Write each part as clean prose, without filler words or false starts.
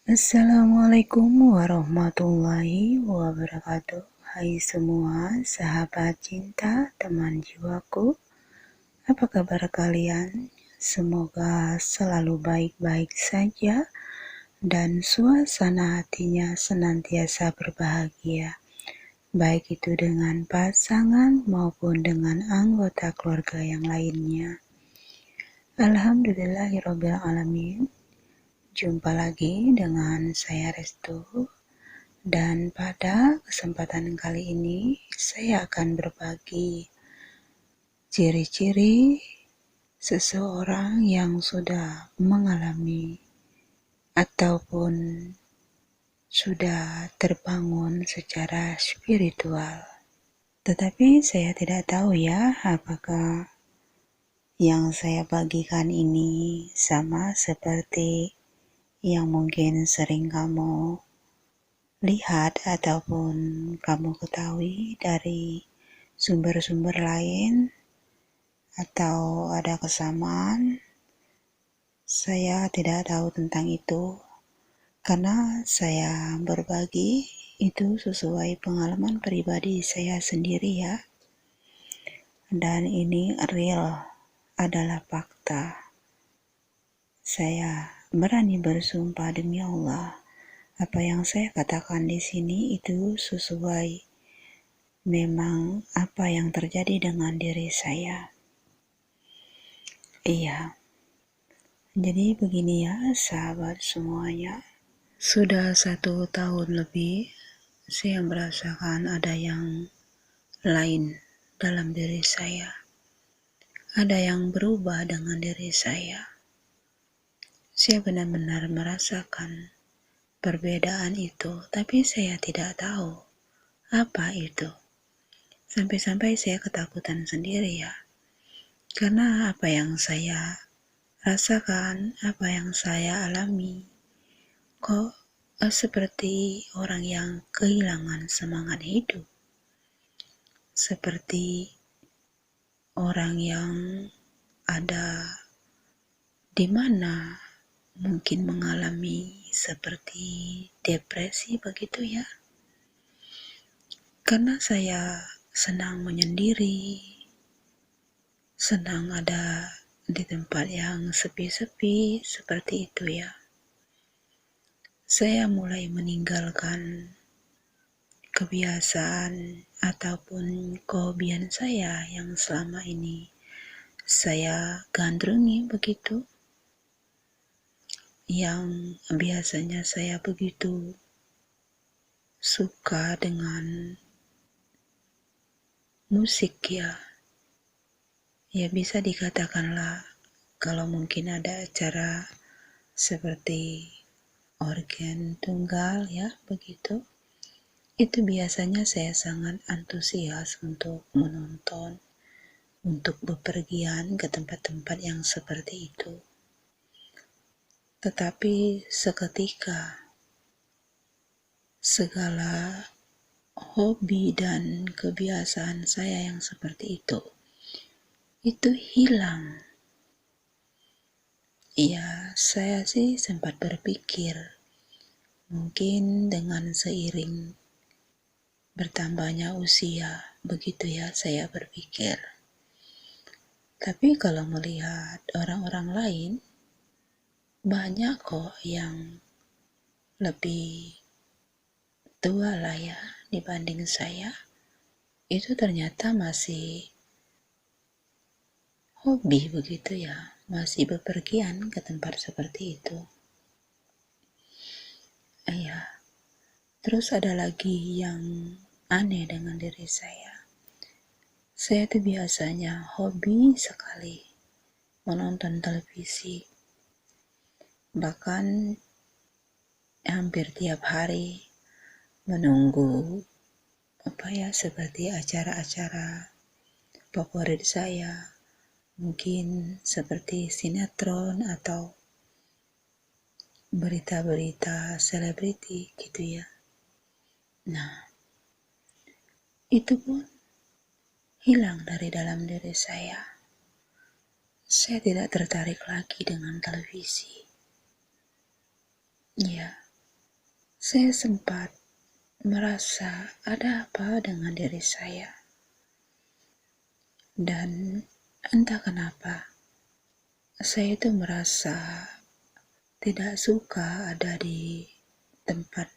Assalamualaikum warahmatullahi wabarakatuh. Hai semua sahabat cinta, teman jiwaku. Apa kabar kalian? Semoga selalu baik-baik saja dan suasana hatinya senantiasa berbahagia. Baik itu dengan pasangan maupun dengan anggota keluarga yang lainnya. Alhamdulillahirabbil alamin. Jumpa lagi dengan saya Restu. Dan pada kesempatan kali ini saya akan berbagi ciri-ciri seseorang yang sudah mengalami ataupun sudah terbangun secara spiritual. Tetapi saya tidak tahu ya apakah yang saya bagikan ini sama seperti yang mungkin sering kamu lihat ataupun kamu ketahui dari sumber-sumber lain atau ada kesamaan. Saya tidak tahu tentang itu karena saya berbagi itu sesuai pengalaman pribadi saya sendiri ya, dan ini real, adalah fakta. Saya berani bersumpah demi Allah, apa yang saya katakan di sini itu sesuai memang apa yang terjadi dengan diri saya. Iya, jadi begini ya sahabat semuanya. Sudah 1 tahun lebih saya merasakan ada yang lain dalam diri saya. Ada yang berubah dengan diri saya. Saya benar-benar merasakan perbedaan itu, tapi saya tidak tahu apa itu. Sampai-sampai saya ketakutan sendiri ya. Karena apa yang saya rasakan, apa yang saya alami, kok seperti orang yang kehilangan semangat hidup. Seperti orang yang ada di mana mungkin mengalami seperti depresi begitu ya. Karena saya senang menyendiri, senang ada di tempat yang sepi-sepi seperti itu ya. Saya mulai meninggalkan kebiasaan ataupun kehobian saya yang selama ini saya gandrungi begitu, yang biasanya saya begitu suka dengan musik ya. Ya bisa dikatakanlah kalau mungkin ada acara seperti organ tunggal ya begitu. Itu biasanya saya sangat antusias untuk menonton, untuk bepergian ke tempat-tempat yang seperti itu. Tetapi seketika segala hobi dan kebiasaan saya yang seperti itu hilang. Ya, saya sih sempat berpikir mungkin dengan seiring bertambahnya usia, begitu ya saya berpikir. Tapi kalau melihat orang-orang lain, banyak kok yang lebih tua lah ya dibanding saya. Itu ternyata masih hobi begitu ya, masih bepergian ke tempat seperti itu. Iya. Terus ada lagi yang aneh dengan diri saya. Saya tuh biasanya hobi sekali menonton televisi. Bahkan hampir tiap hari menunggu seperti acara-acara favorit saya. Mungkin seperti sinetron atau berita-berita selebriti gitu ya. Nah, itu pun hilang dari dalam diri saya. Saya tidak tertarik lagi dengan televisi. Ya, saya sempat merasa ada apa dengan diri saya. Dan entah kenapa, saya itu merasa tidak suka ada di tempat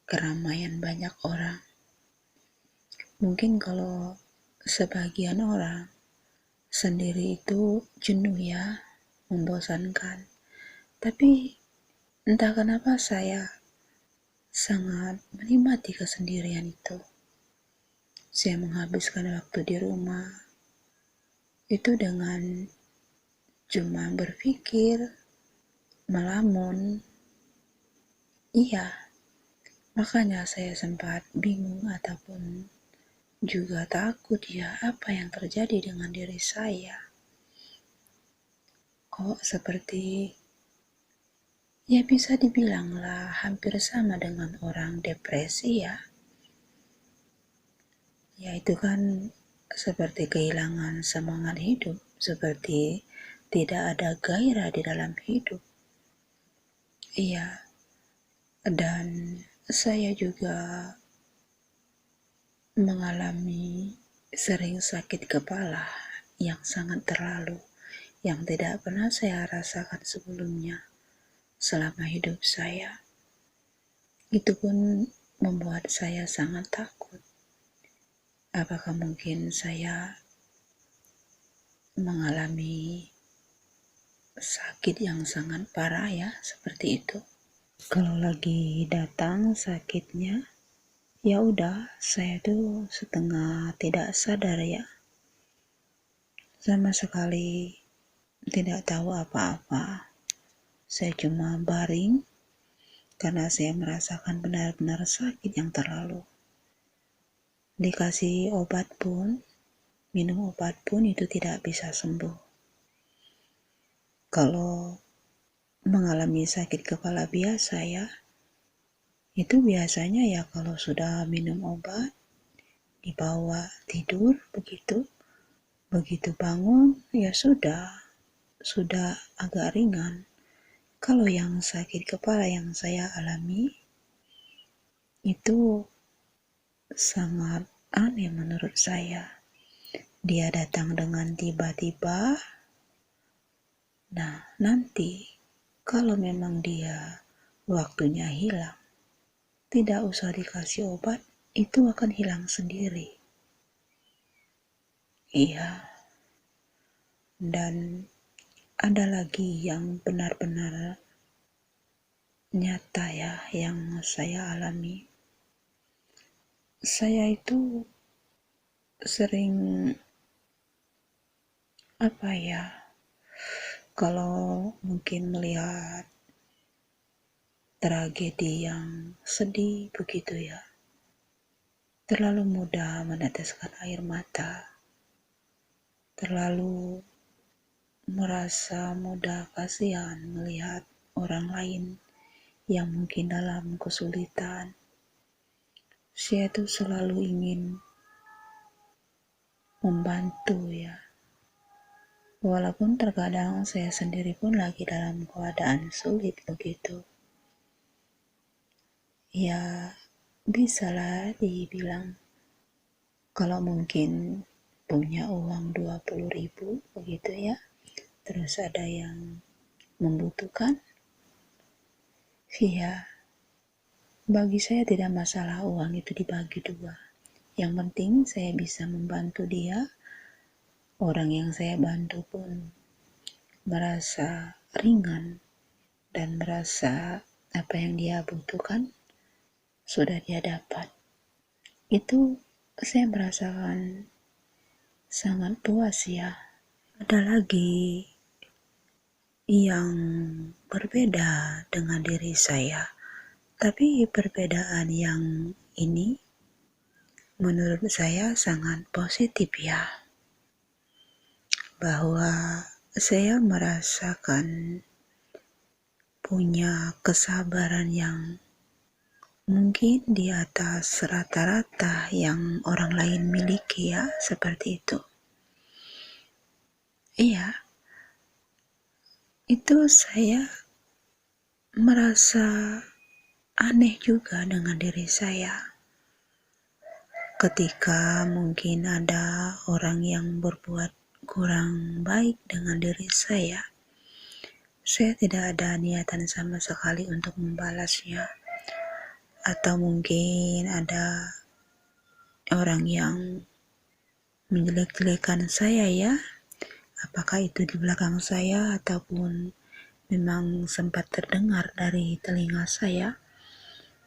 keramaian banyak orang. Mungkin kalau sebagian orang sendiri itu jenuh ya, membosankan. Tapi entah kenapa saya sangat menikmati kesendirian itu. Saya menghabiskan waktu di rumah itu dengan cuma berpikir, melamun. Iya, makanya saya sempat bingung ataupun juga takut ya apa yang terjadi dengan diri saya. Kok seperti ya bisa dibilanglah hampir sama dengan orang depresi ya. Ya itu kan seperti kehilangan semangat hidup, seperti tidak ada gairah di dalam hidup. Iya, dan saya juga mengalami sering sakit kepala yang sangat terlalu, yang tidak pernah saya rasakan sebelumnya selama hidup saya. Itu pun membuat saya sangat takut. Apakah mungkin saya mengalami sakit yang sangat parah ya, seperti itu. Kalau lagi datang sakitnya, ya udah, saya tuh setengah tidak sadar ya. Sama sekali tidak tahu apa-apa. Saya cuma baring karena saya merasakan benar-benar sakit yang terlalu. Dikasih obat pun, minum obat pun itu tidak bisa sembuh. Kalau mengalami sakit kepala biasa ya, itu biasanya ya kalau sudah minum obat, dibawa tidur begitu bangun ya sudah agak ringan. Kalau yang sakit kepala yang saya alami itu sangat aneh menurut saya. Dia datang dengan tiba-tiba. Nah, nanti kalau memang dia waktunya hilang, tidak usah dikasih obat, itu akan hilang sendiri. Iya, dan ada lagi yang benar-benar nyata ya yang saya alami. Saya itu sering kalau mungkin melihat tragedi yang sedih begitu ya, terlalu mudah meneteskan air mata, terlalu merasa mudah kasihan melihat orang lain yang mungkin dalam kesulitan. Saya tuh selalu ingin membantu ya. Walaupun terkadang saya sendiri pun lagi dalam keadaan sulit begitu. Ya, bisalah dibilang kalau mungkin punya uang 20.000 begitu ya. Terus ada yang membutuhkan. Ya, bagi saya tidak masalah uang itu dibagi dua. Yang penting saya bisa membantu dia. Orang yang saya bantu pun merasa ringan dan merasa apa yang dia butuhkan sudah dia dapat. Itu saya merasakan sangat puas ya. Ada lagi yang berbeda dengan diri saya, tapi perbedaan yang ini menurut saya sangat positif ya, bahwa saya merasakan punya kesabaran yang mungkin di atas rata-rata yang orang lain miliki ya, seperti itu. Iya, itu saya merasa aneh juga dengan diri saya. Ketika mungkin ada orang yang berbuat kurang baik dengan diri saya tidak ada niatan sama sekali untuk membalasnya. Atau mungkin ada orang yang menjelek-jelekan saya ya, apakah itu di belakang saya ataupun memang sempat terdengar dari telinga saya,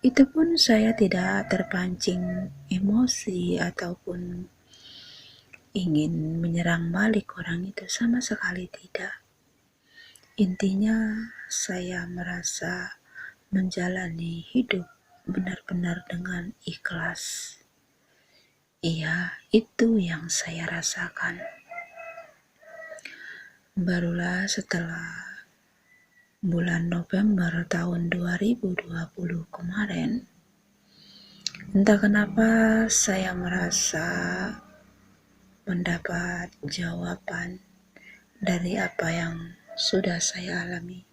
itu pun saya tidak terpancing emosi ataupun ingin menyerang balik orang itu, sama sekali tidak. Intinya saya merasa menjalani hidup benar-benar dengan ikhlas. Iya, itu yang saya rasakan. Barulah setelah bulan November tahun 2020 kemarin, entah kenapa saya merasa mendapat jawaban dari apa yang sudah saya alami.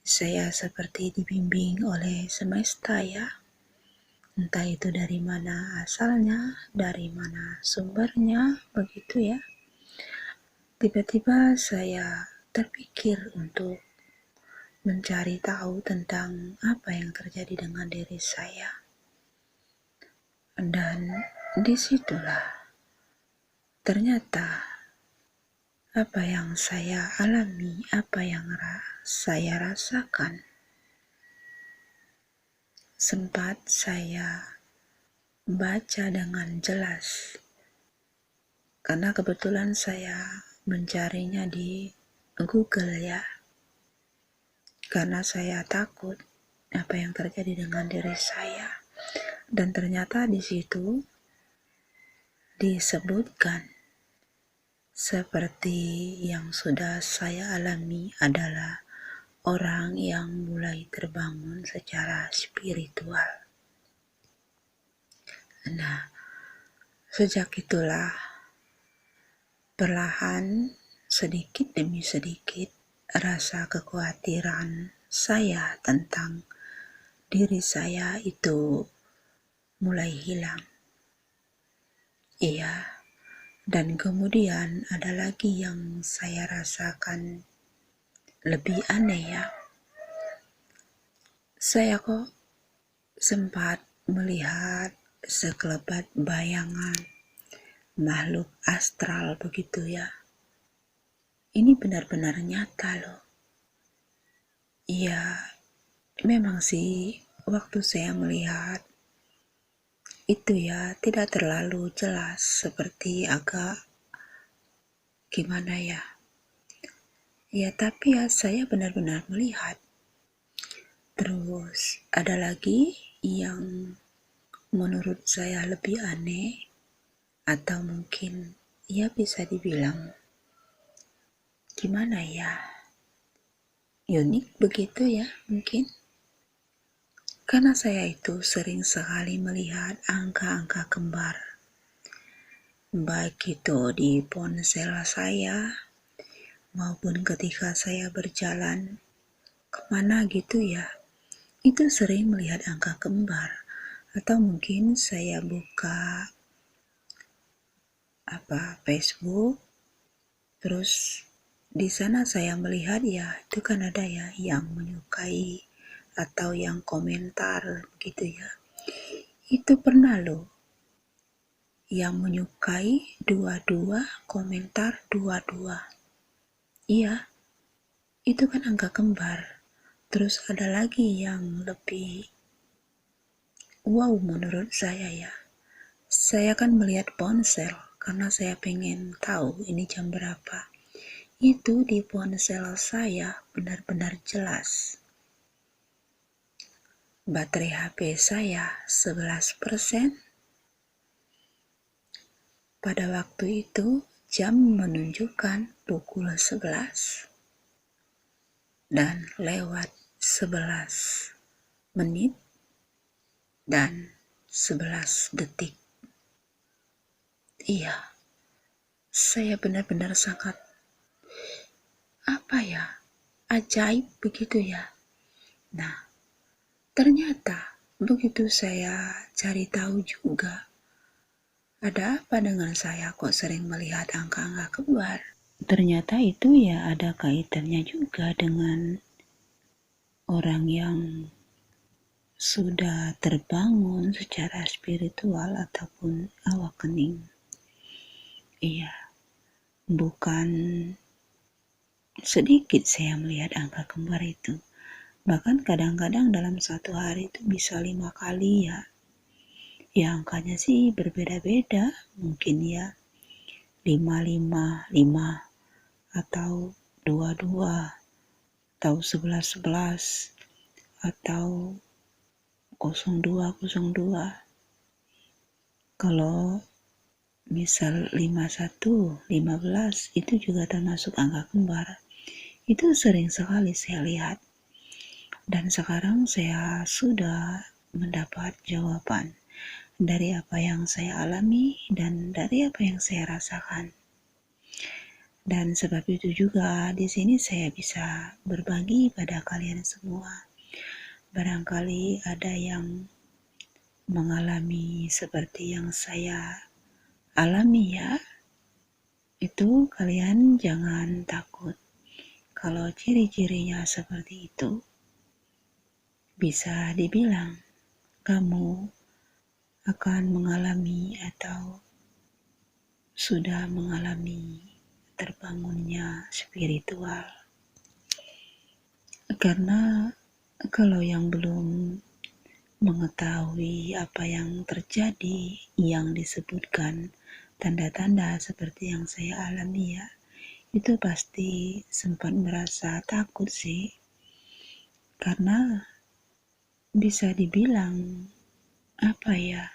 Saya seperti dibimbing oleh semesta ya. Entah itu dari mana asalnya, dari mana sumbernya, begitu ya. Tiba-tiba saya terpikir untuk mencari tahu tentang apa yang terjadi dengan diri saya. Dan disitulah ternyata apa yang saya alami, apa yang saya rasakan, sempat saya baca dengan jelas. Karena kebetulan saya mencarinya di Google ya. Karena saya takut apa yang terjadi dengan diri saya. Dan ternyata di situ disebutkan seperti yang sudah saya alami adalah orang yang mulai terbangun secara spiritual. Nah, sejak itulah perlahan sedikit demi sedikit rasa kekhawatiran saya tentang diri saya itu mulai hilang. Iya, dan kemudian ada lagi yang saya rasakan lebih aneh ya. Saya kok sempat melihat sekelebat bayangan makhluk astral begitu ya. Ini benar-benar nyata loh. Iya, memang sih waktu saya melihat itu ya tidak terlalu jelas, seperti agak gimana ya. Ya tapi ya saya benar-benar melihat. Terus ada lagi yang menurut saya lebih aneh, atau mungkin ya bisa dibilang gimana ya, unik begitu ya mungkin. Karena saya itu sering sekali melihat angka-angka kembar, baik itu di ponsel saya maupun ketika saya berjalan kemana gitu ya, itu sering melihat angka kembar. Atau mungkin saya buka Facebook, terus di sana saya melihat ya itu kan ada ya yang menyukai atau yang komentar gitu ya. Itu pernah loh yang menyukai 22, komentar 22. Iya, itu kan angka kembar. Terus ada lagi yang lebih wow menurut saya ya. Saya kan melihat ponsel karena saya pengen tahu ini jam berapa. Itu di ponsel saya benar-benar jelas. Baterai HP saya 11%. Pada waktu itu jam menunjukkan pukul 11 dan lewat 11 menit dan 11 detik. Iya, saya benar-benar sangat ajaib begitu ya. Nah, ternyata begitu saya cari tahu juga, ada apa dengan saya kok sering melihat angka-angka kembar? Ternyata itu ya ada kaitannya juga dengan orang yang sudah terbangun secara spiritual ataupun awakening. Iya, bukan sedikit saya melihat angka kembar itu. Bahkan kadang-kadang dalam satu hari itu bisa 5 kali ya. Ya angkanya sih berbeda-beda. Mungkin ya 555 atau 22 atau 1111 atau 0202. Kalau misal 51, 15 itu juga termasuk angka kembar. Itu sering sekali saya lihat. Dan sekarang saya sudah mendapat jawaban dari apa yang saya alami dan dari apa yang saya rasakan. Dan sebab itu juga di sini saya bisa berbagi pada kalian semua. Barangkali ada yang mengalami seperti yang saya alami ya. Itu kalian jangan takut. Kalau ciri-cirinya seperti itu, bisa dibilang kamu akan mengalami atau sudah mengalami terbangunnya spiritual. Karena kalau yang belum mengetahui apa yang terjadi yang disebutkan tanda-tanda seperti yang saya alami ya, itu pasti sempat merasa takut sih. Karena bisa dibilang apa ya,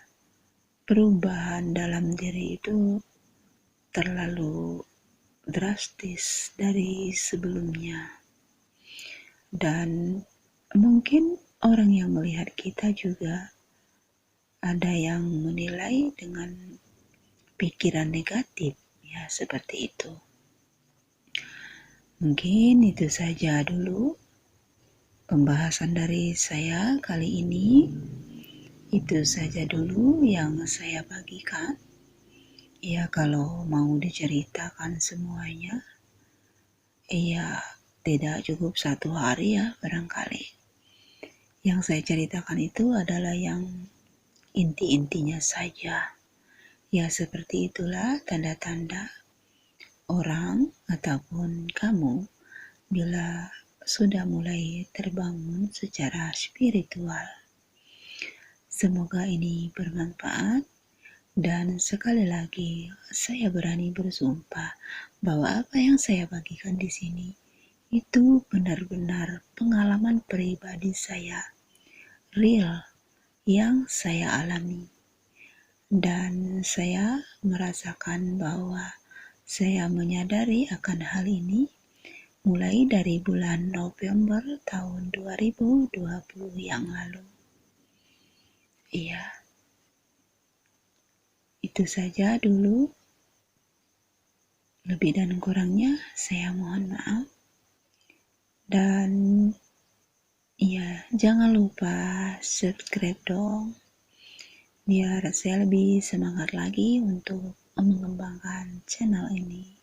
perubahan dalam diri itu terlalu drastis dari sebelumnya. Dan mungkin orang yang melihat kita juga ada yang menilai dengan pikiran negatif, ya seperti itu. Mungkin itu saja dulu pembahasan dari saya kali ini. Itu saja dulu yang saya bagikan. Ya kalau mau diceritakan semuanya, ya tidak cukup 1 hari ya barangkali. Yang saya ceritakan itu adalah yang inti-intinya saja. Ya seperti itulah tanda-tanda orang ataupun kamu bila sudah mulai terbangun secara spiritual. Semoga ini bermanfaat. Dan sekali lagi, saya berani bersumpah bahwa apa yang saya bagikan di sini itu benar-benar pengalaman pribadi saya, real, yang saya alami. Dan saya merasakan bahwa saya menyadari akan hal ini mulai dari bulan November tahun 2020 yang lalu. Iya. Itu saja dulu. Lebih dan kurangnya saya mohon maaf. Dan ya, jangan lupa subscribe dong. Biar saya lebih semangat lagi untuk mengembangkan channel ini.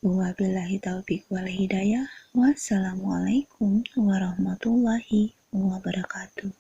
Wabillahi taufiq wal hidayah. Wassalamualaikum warahmatullahi wabarakatuh.